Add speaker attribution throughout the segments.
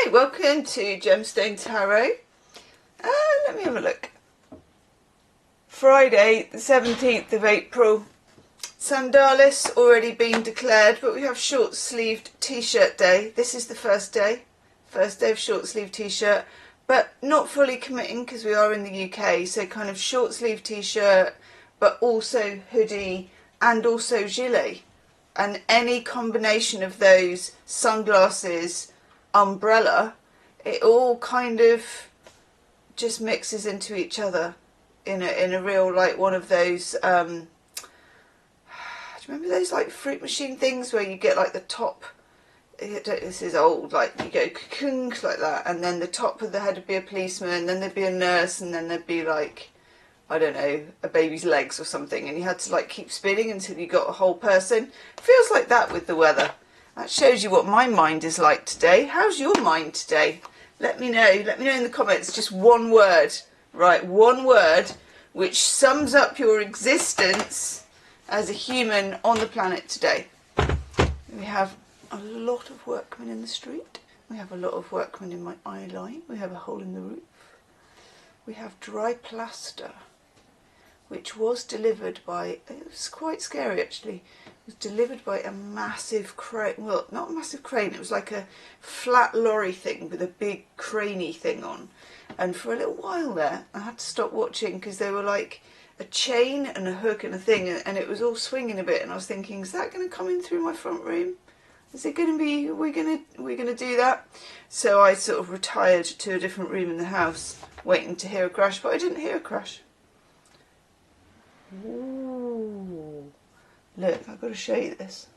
Speaker 1: Hi, welcome to Gemstone Tarot. Let me have a look. Friday, the 17th of April. Sandalis already been declared, but we have short-sleeved t-shirt day. This is the first day of short-sleeved t-shirt, but not fully committing because we are in the UK, so kind of short-sleeved t-shirt, but also hoodie and also gilet. And any combination of those, sunglasses, umbrella, it all kind of just mixes into each other in a real, like, one of those do you remember those like fruit machine things where you get like the top, this is old, like you go kunk like that, and then the top of the head would be a policeman, then there'd be a nurse, and then there'd be like, I don't know, a baby's legs or something, and you had to like keep spinning until you got a whole person. Feels like that with the weather. That shows you what my mind is like today. How's your mind today? Let me know. Let me know in the comments. Just one word, right? One word which sums up your existence as a human on the planet today. We have a lot of workmen in the street. We have a lot of workmen in my eye line. We have a hole in the roof. We have dry plaster, which was delivered by, it was quite scary actually, it was delivered by a massive crane, well, not a massive crane, it was like a flat lorry thing with a big craney thing on. And for a little while there, I had to stop watching because they were like a chain and a hook and a thing, and it was all swinging a bit, and I was thinking, is that going to come in through my front room? Is it going to be, are we going to do that? So I sort of retired to a different room in the house, waiting to hear a crash, but I didn't hear a crash. Ooh. Look, I've got to show you this.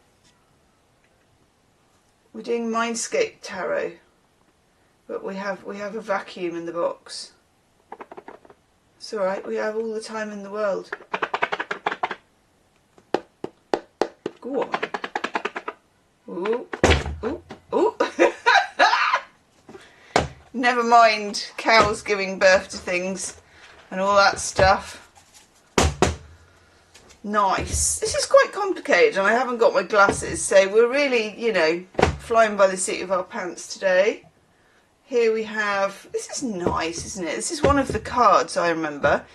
Speaker 1: We're doing Mindscapes Tarot, but we have a vacuum in the box. It's alright, we have all the time in the world. Go on. Ooh, ooh, ooh. Never mind cows giving birth to things and all that stuff. Nice. This is quite complicated and I haven't got my glasses, so we're really, you know, flying by the seat of our pants today. Here we have, this is nice, isn't it? This is one of the cards I remember.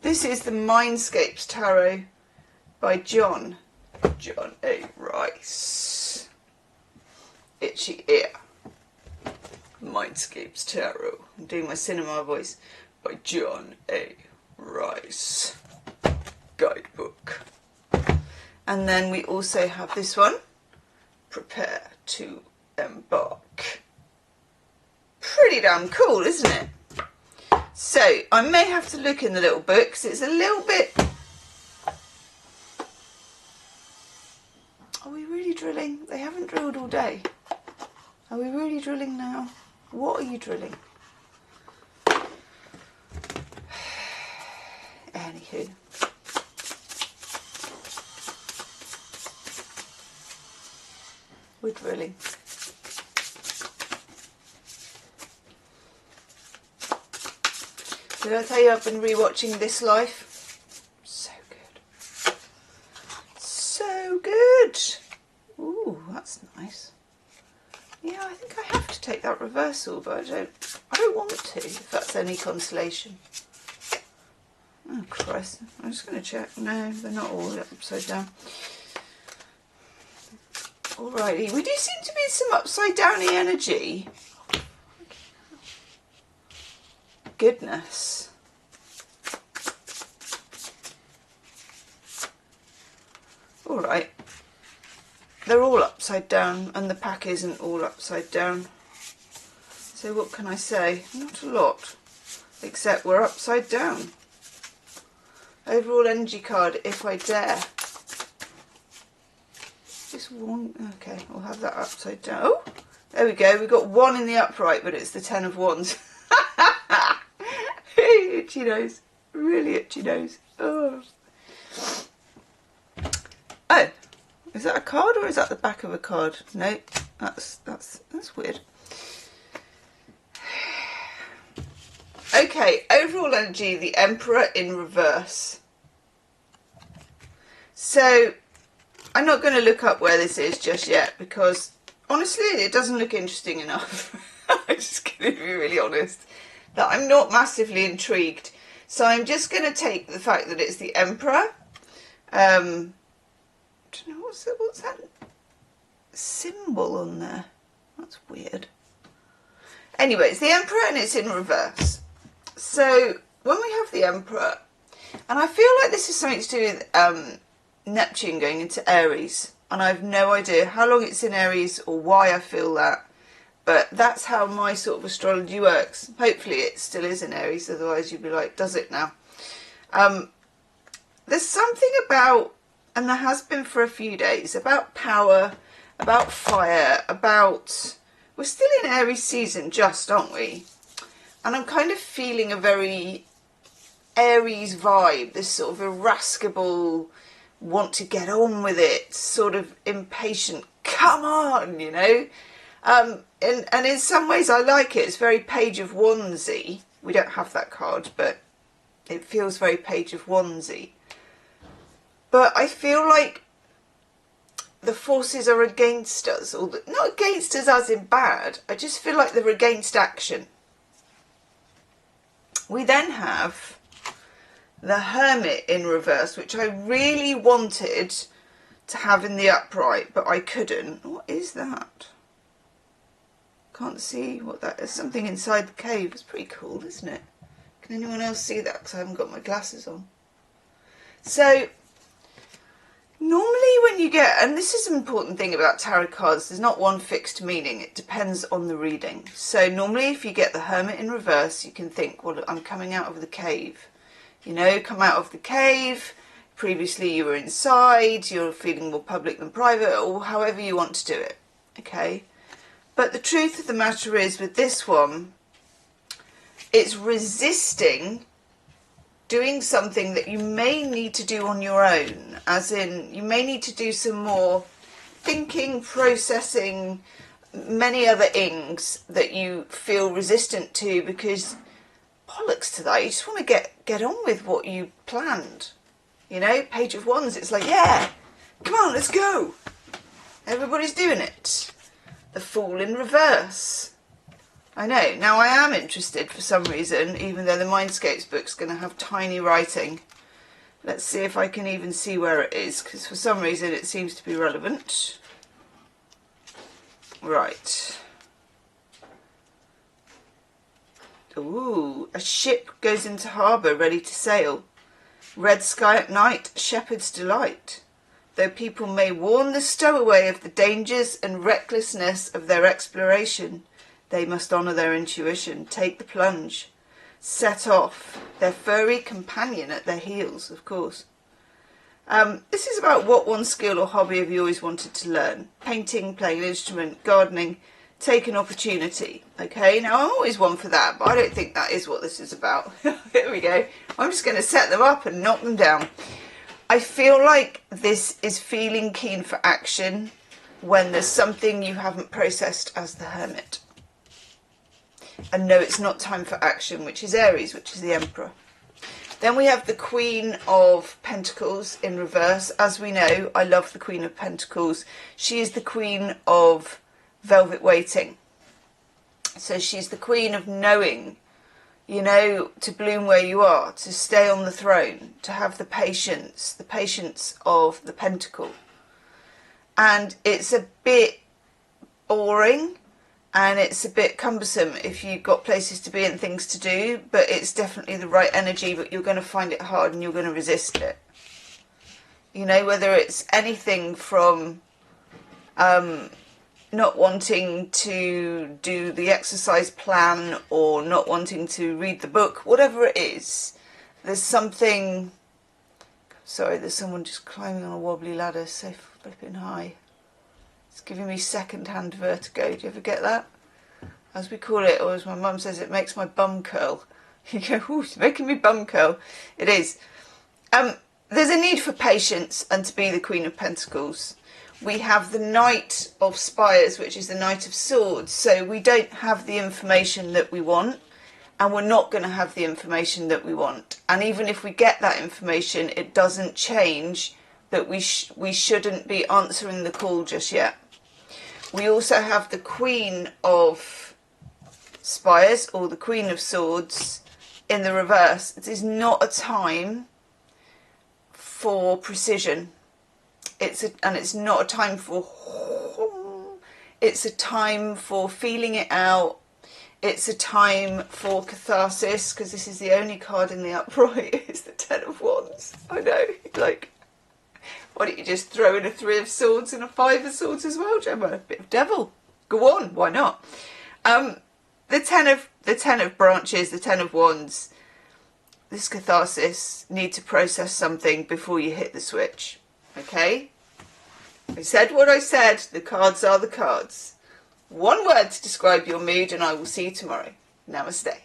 Speaker 1: This is the Mindscapes Tarot by John A. Rice. Itchy ear. Mindscapes Tarot. I'm doing my cinema voice. By John A. Rice. Guidebook. And then we also have this one, Prepare to Embark. Pretty damn cool, isn't it? So I may have to look in the little book because it's a little bit... Are we really drilling? They haven't drilled all day. Are we really drilling now? What are you drilling? Anywho. We're drilling. Did I tell you I've been rewatching This Life? So good. So good. Ooh, that's nice. Yeah, I think I have to take that reversal, but I don't want to, if that's any consolation. Oh Christ, I'm just going to check. No, they're not all upside down. Alrighty, we do seem to be some upside downy energy. Goodness. Alright. They're all upside down and the pack isn't all upside down. So what can I say? Not a lot. Except we're upside down. Overall energy card, If I Dare. Just one, okay, we'll have that upside down. Oh, there we go. We've got one in the upright, but it's the 10 of Wands. Itchy nose. Really itchy nose. Oh. Oh, is that a card or is that the back of a card? No, that's weird. Okay, overall energy, the Emperor in reverse. So I'm not going to look up where this is just yet because honestly it doesn't look interesting enough. I just going to be really honest, that I'm not massively intrigued. So I'm just going to take the fact that it's the Emperor. I don't know, what's that symbol on there? That's weird. Anyway, it's the Emperor and it's in reverse. So when we have the Emperor, and I feel like this is something to do with Neptune going into Aries, and I have no idea how long it's in Aries or why I feel that, but that's how my sort of astrology works. Hopefully it still is in Aries, otherwise you'd be like, does it now? There's something about, and there has been for a few days, about power, about fire, about... We're still in Aries season just, aren't we? And I'm kind of feeling a very Aries vibe, this sort of irascible, want to get on with it, sort of impatient, come on, you know? And in some ways I like it. It's very Page of Wandsy. We don't have that card, but it feels very Page of Wandsy. But I feel like the forces are against us, or not against us as in bad, I just feel like they're against action. We then have the Hermit in reverse, which I really wanted to have in the upright, but I couldn't. What is that? Can't see what that is. Something inside the cave. It's pretty cool, isn't it? Can anyone else see that? Because I haven't got my glasses on. So normally when you get, and this is an important thing about tarot cards, there's not one fixed meaning. It depends on the reading. So normally if you get the Hermit in reverse, you can think, well, I'm coming out of the cave. You know, come out of the cave. Previously you were inside. You're feeling more public than private, or however you want to do it. Okay. But the truth of the matter is, with this one, it's resisting doing something that you may need to do on your own. As in, you may need to do some more thinking, processing, many other ings that you feel resistant to, because bollocks to that, you just want to get on with what you planned. You know, Page of Wands, it's like, yeah, come on, let's go. Everybody's doing it. The Fool in reverse. I know. Now I am interested for some reason, even though the Mindscapes book's going to have tiny writing. Let's see if I can even see where it is, because for some reason it seems to be relevant. Right. Ooh, a ship goes into harbour ready to sail. Red sky at night, shepherd's delight. Though people may warn the stowaway of the dangers and recklessness of their exploration, they must honour their intuition, take the plunge, set off, their furry companion at their heels, of course. This is about what one skill or hobby have you always wanted to learn. Painting, playing an instrument, gardening, take an opportunity. Okay, now I'm always one for that, but I don't think that is what this is about. Here we go. I'm just going to set them up and knock them down. I feel like this is feeling keen for action when there's something you haven't processed as the Hermit. And no, it's not time for action, which is Aries, which is the Emperor. Then we have the Queen of Pentacles in reverse. As we know, I love the Queen of Pentacles. She is the Queen of Velvet Waiting. So she's the Queen of knowing, you know, to bloom where you are, to stay on the throne, to have the patience of the pentacle. And it's a bit boring and it's a bit cumbersome if you've got places to be and things to do, but it's definitely the right energy, but you're going to find it hard and you're going to resist it. You know, whether it's anything from not wanting to do the exercise plan or not wanting to read the book, whatever it is, there's something... Sorry, there's someone just climbing on a wobbly ladder so flipping high. It's giving me second-hand vertigo. Do you ever get that? As we call it, or as my mum says, it makes my bum curl. You go, ooh, it's making me bum curl. It is. There's a need for patience and to be the Queen of Pentacles. We have the Knight of Spires, which is the Knight of Swords. So we don't have the information that we want, and we're not going to have the information that we want. And even if we get that information, it doesn't change that we shouldn't be answering the call just yet. We also have the Queen of Spires or the Queen of Swords in the reverse. It is not a time for precision. And it's not a time for... It's a time for feeling it out. It's a time for catharsis, because this is the only card in the upright. It's the Ten of Wands. I know, like, why don't you just throw in a Three of Swords and a Five of Swords as well, Gemma? A bit of devil. Go on, why not? The Ten of Branches, the Ten of Wands. This catharsis, need to process something before you hit the switch. Okay? I said what I said. The cards are the cards. One word to describe your mood, and I will see you tomorrow. Namaste.